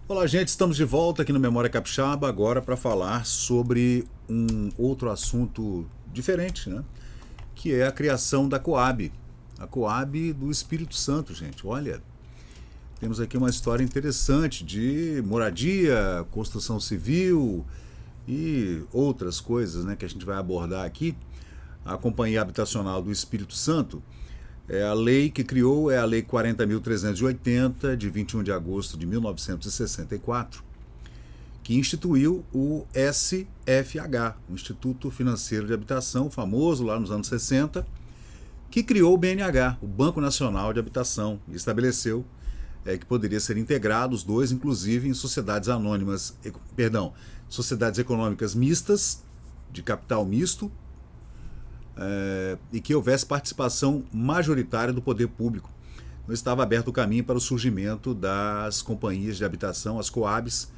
Olá, gente, estamos de volta aqui no Memória Capixaba agora para falar sobre um outro assunto diferente, né? Que é a criação da Coab. A Coab do Espírito Santo, gente. Olha, temos aqui uma história interessante de moradia, construção civil e outras coisas, né, que a gente vai abordar aqui. A Companhia Habitacional do Espírito Santo é a lei que criou, é a Lei 40.380, de 21 de agosto de 1964, que instituiu o SFH, o Instituto Financeiro de Habitação, famoso lá nos anos 60, que criou o BNH, o Banco Nacional de Habitação, e estabeleceu que poderia ser integrado os dois, inclusive em sociedades anônimas, sociedades econômicas mistas, de capital misto, e que houvesse participação majoritária do poder público. Então estava aberto o caminho para o surgimento das companhias de habitação, as Coabs,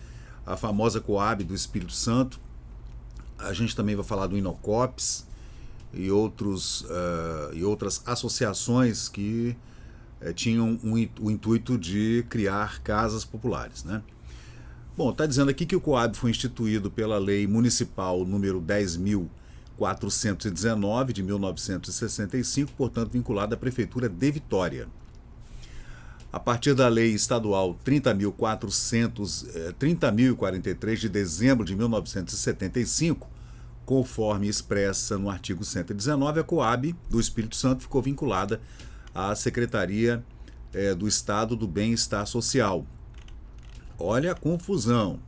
a famosa Coab do Espírito Santo. A gente também vai falar do Inocops e outras associações que tinham o intuito de criar casas populares, né? Bom, está dizendo aqui que o Coab foi instituído pela Lei Municipal número 10.419 de 1965, portanto vinculado à Prefeitura de Vitória. A partir da Lei Estadual 30.043 de dezembro de 1975, conforme expressa no artigo 119, a Coab do Espírito Santo ficou vinculada à Secretaria do Estado do Bem-Estar Social. Olha a confusão.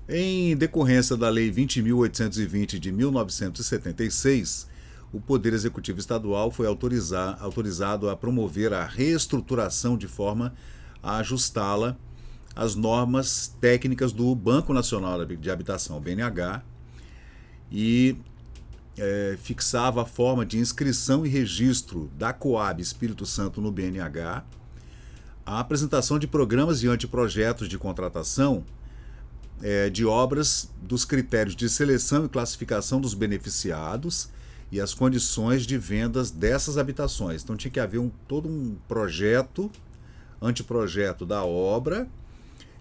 Em decorrência da Lei 20.820 de 1976, o Poder Executivo Estadual foi autorizado a promover a reestruturação de forma a ajustá-la às normas técnicas do Banco Nacional de Habitação, BNH, e fixava a forma de inscrição e registro da Coab Espírito Santo no BNH, a apresentação de programas e anteprojetos de contratação de obras, dos critérios de seleção e classificação dos beneficiados e as condições de vendas dessas habitações. Então tinha que haver todo um projeto, anteprojeto da obra,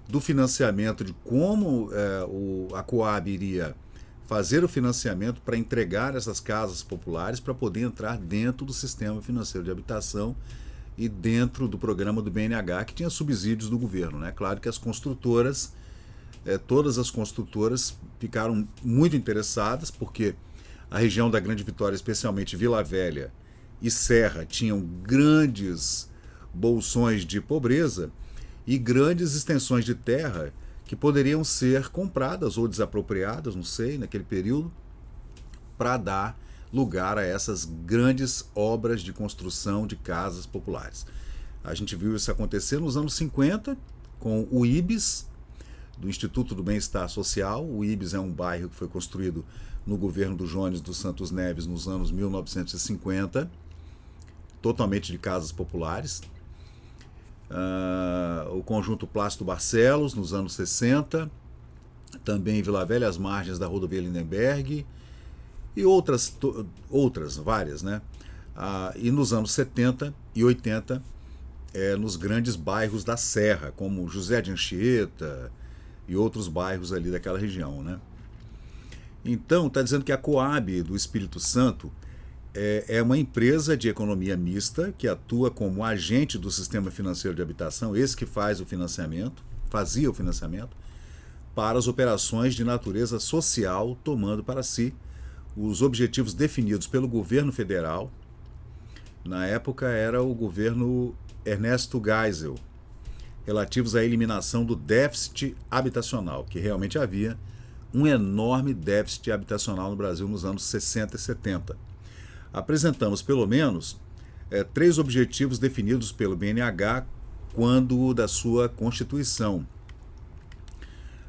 do financiamento, de como a Coab iria fazer o financiamento para entregar essas casas populares para poder entrar dentro do sistema financeiro de habitação e dentro do programa do BNH, que tinha subsídios do governo, né? Claro que as construtoras, todas as construtoras ficaram muito interessadas, porque a região da Grande Vitória, especialmente Vila Velha e Serra, tinham grandes bolsões de pobreza e grandes extensões de terra que poderiam ser compradas ou desapropriadas, não sei, naquele período, para dar lugar a essas grandes obras de construção de casas populares. A gente viu isso acontecer nos anos 50 com o IBS, do Instituto do Bem-Estar Social. O IBS é um bairro que foi construído no governo do Jones dos Santos Neves nos anos 1950, totalmente de casas populares. O Conjunto Plácido Barcelos nos anos 60, também em Vila Velha, às margens da rodovia Lindenberg, e outras várias, né? E nos anos 70 e 80, nos grandes bairros da Serra, como José de Anchieta e outros bairros ali daquela região, né? Então, está dizendo que a Coab do Espírito Santo é uma empresa de economia mista que atua como agente do sistema financeiro de habitação, esse que fazia o financiamento, para as operações de natureza social, tomando para si os objetivos definidos pelo governo federal. Na época era o governo Ernesto Geisel, relativos à eliminação do déficit habitacional, que realmente havia um enorme déficit habitacional no Brasil nos anos 60 e 70. Apresentamos pelo menos 3 objetivos definidos pelo BNH quando da sua constituição.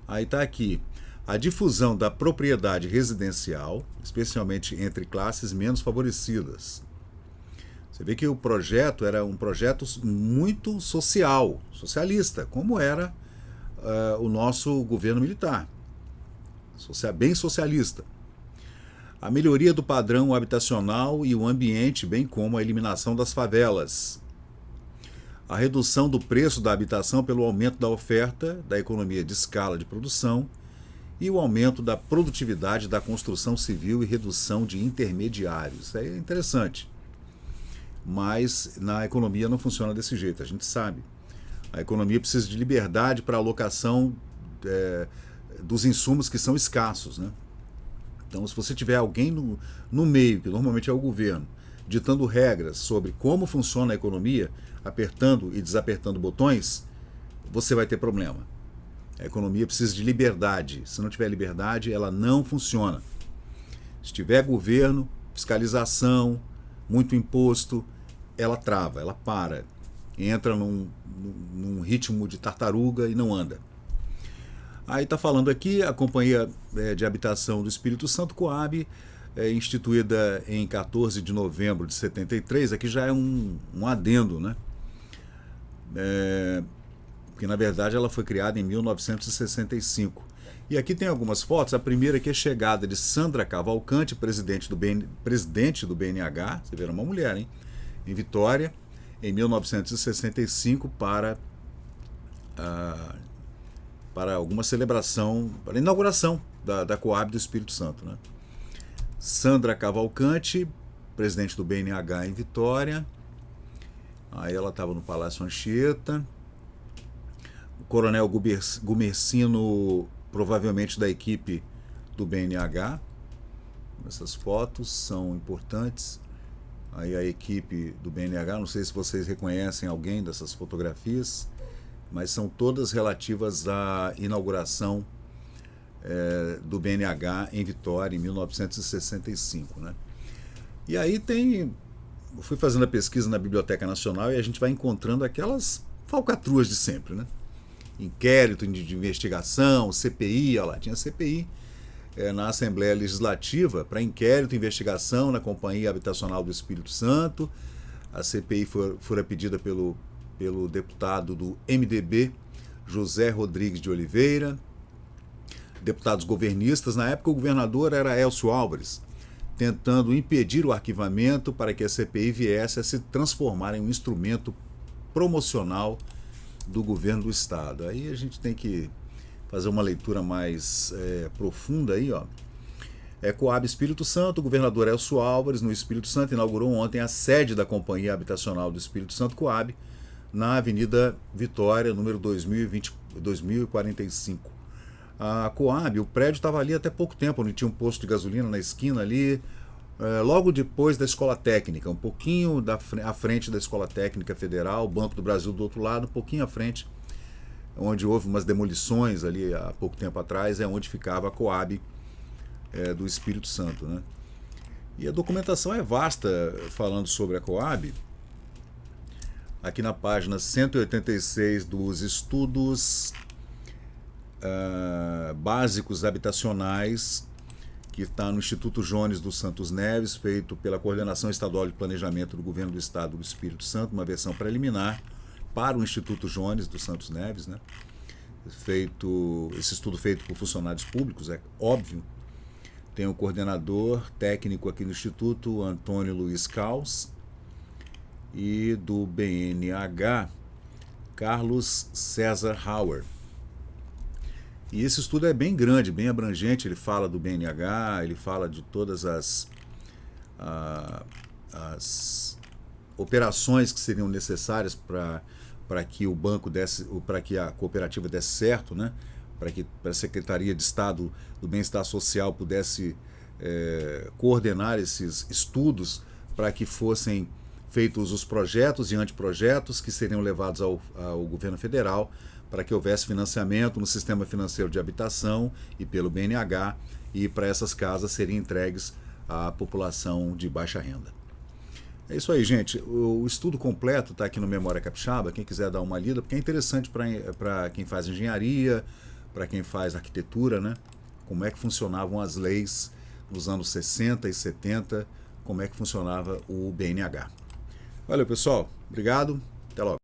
Aí está aqui: a difusão da propriedade residencial, especialmente entre classes menos favorecidas. Você vê que o projeto era um projeto muito socialista, como era o nosso governo militar, bem socialista. A melhoria do padrão habitacional e o ambiente, bem como a eliminação das favelas. a redução do preço da habitação pelo aumento da oferta, da economia de escala de produção e o aumento da produtividade da construção civil e redução de intermediários. Isso aí é interessante. Mas na economia não funciona desse jeito, a gente sabe. A economia precisa de liberdade para a alocação dos insumos que são escassos, né? Então, se você tiver alguém no meio, que normalmente é o governo, ditando regras sobre como funciona a economia, apertando e desapertando botões, você vai ter problema. A economia precisa de liberdade. Se não tiver liberdade, ela não funciona. Se tiver governo, fiscalização, muito imposto, ela trava, ela para. Entra num ritmo de tartaruga e não anda. Aí está falando aqui a Companhia de Habitação do Espírito Santo, Coab, instituída em 14 de novembro de 73, aqui já é um adendo, né? Porque na verdade ela foi criada em 1965. E aqui tem algumas fotos, a primeira aqui é a chegada de Sandra Cavalcante, presidente do BNH, você vê, era uma mulher, hein? Em Vitória, em 1965 para alguma celebração, para a inauguração da Coab do Espírito Santo, né? Sandra Cavalcante, presidente do BNH em Vitória. Aí ela estava no Palácio Anchieta. O coronel Gumercino, provavelmente da equipe do BNH. Essas fotos são importantes. Aí a equipe do BNH, não sei se vocês reconhecem alguém dessas fotografias, mas são todas relativas à inauguração do BNH em Vitória, em 1965. Né? E aí eu fui fazendo a pesquisa na Biblioteca Nacional e a gente vai encontrando aquelas falcatruas de sempre. Né? Inquérito de investigação, CPI, olha lá, tinha CPI na Assembleia Legislativa para inquérito e investigação na Companhia Habitacional do Espírito Santo. A CPI fora pedida pelo deputado do MDB, José Rodrigues de Oliveira, deputados governistas. Na época o governador era Élcio Álvares, tentando impedir o arquivamento para que a CPI viesse a se transformar em um instrumento promocional do governo do Estado. Aí a gente tem que fazer uma leitura mais profunda aí, ó. Coab Espírito Santo, o governador Élcio Álvares, no Espírito Santo, inaugurou ontem a sede da Companhia Habitacional do Espírito Santo, Coab, na Avenida Vitória, número 2045. A Coab, o prédio estava ali até pouco tempo, onde tinha um posto de gasolina na esquina ali, logo depois da Escola Técnica, um pouquinho à frente da Escola Técnica Federal, o Banco do Brasil do outro lado, um pouquinho à frente, onde houve umas demolições ali há pouco tempo atrás, é onde ficava a Coab do Espírito Santo. Né? E a documentação é vasta falando sobre a Coab. Aqui na página 186 dos estudos básicos habitacionais, que está no Instituto Jones dos Santos Neves, feito pela Coordenação Estadual de Planejamento do Governo do Estado do Espírito Santo, uma versão preliminar para o Instituto Jones dos Santos Neves, né? Esse estudo feito por funcionários públicos, é óbvio. Tem o coordenador técnico aqui no Instituto, Antônio Luiz Caus, e do BNH, Carlos César Hauer. E esse estudo é bem grande, bem abrangente, ele fala do BNH, ele fala de todas as operações que seriam necessárias para que o banco para que a cooperativa desse certo, né? Para que a Secretaria de Estado do Bem-Estar Social pudesse coordenar esses estudos para que fossem feitos os projetos e anteprojetos que seriam levados ao governo federal para que houvesse financiamento no sistema financeiro de habitação e pelo BNH, e para essas casas serem entregues à população de baixa renda. É isso aí, gente. O estudo completo está aqui no Memória Capixaba, quem quiser dar uma lida, porque é interessante para quem faz engenharia, para quem faz arquitetura, né? Como é que funcionavam as leis nos anos 60 e 70, como é que funcionava o BNH. Valeu, pessoal. Obrigado. Até logo.